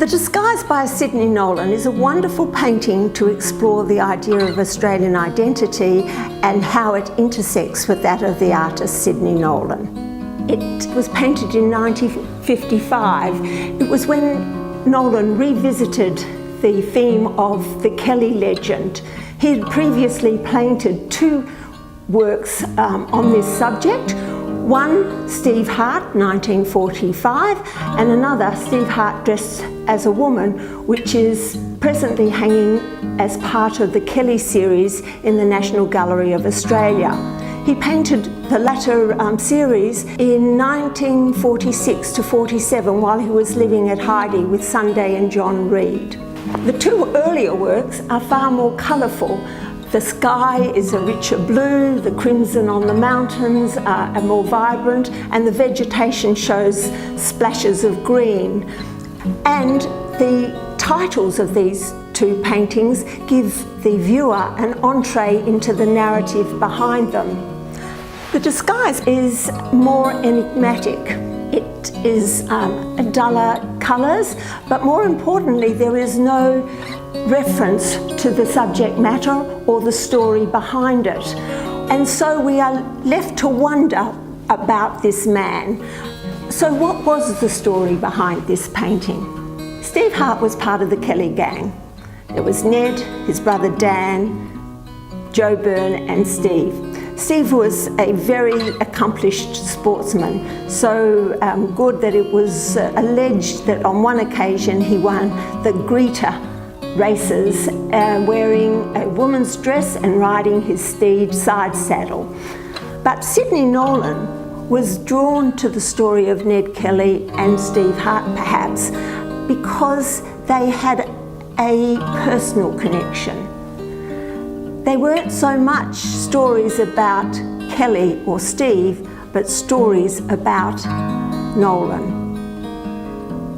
The Disguise by Sidney Nolan is a wonderful painting to explore the idea of Australian identity and how it intersects with that of the artist Sidney Nolan. It was painted in 1955. It was when Nolan revisited the theme of the Kelly legend. He had previously painted two works on this subject. One, Steve Hart, 1945, and another, Steve Hart dressed as a woman, which is presently hanging as part of the Kelly series in the National Gallery of Australia. He painted the latter series in 1946 to 47 while he was living at Heide with Sunday and John Reed. The two earlier works are far more colourful. The sky is a richer blue, the crimson on the mountains are more vibrant, and the vegetation shows splashes of green. And the titles of these two paintings give the viewer an entree into the narrative behind them. The Disguise is more enigmatic. It is duller colours, but more importantly, there is no reference to the subject matter or the story behind it. And so we are left to wonder about this man. So what was the story behind this painting? Steve Hart was part of the Kelly gang. There was Ned, his brother Dan, Joe Byrne and Steve. Steve was a very accomplished sportsman, so good that it was alleged that on one occasion he won the Greeter races wearing a woman's dress and riding his steed side saddle. But Sidney Nolan was drawn to the story of Ned Kelly and Steve Hart perhaps because they had a personal connection. They weren't so much stories about Kelly or Steve, but stories about Nolan.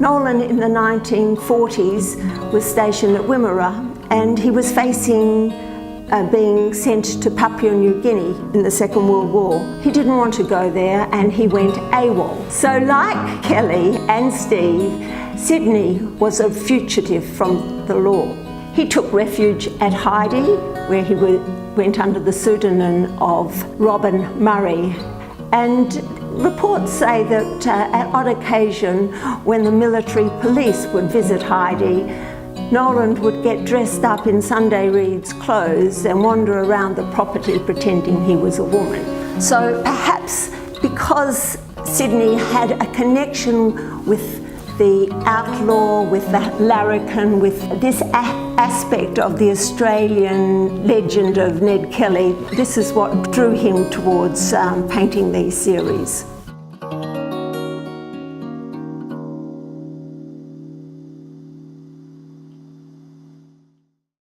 Nolan in the 1940s was stationed at Wimmera, and he was facing being sent to Papua New Guinea in the Second World War. He didn't want to go there and he went AWOL. So like Kelly and Steve, Sidney was a fugitive from the law. He took refuge at Heide, where he went under the pseudonym of Robin Murray. And reports say that at odd occasion, when the military police would visit Heide, Nolan would get dressed up in Sunday Reed's clothes and wander around the property pretending he was a woman. So perhaps because Sidney had a connection with the outlaw, with the larrikin, with this aspect of the Australian legend of Ned Kelly, this is what drew him towards painting these series.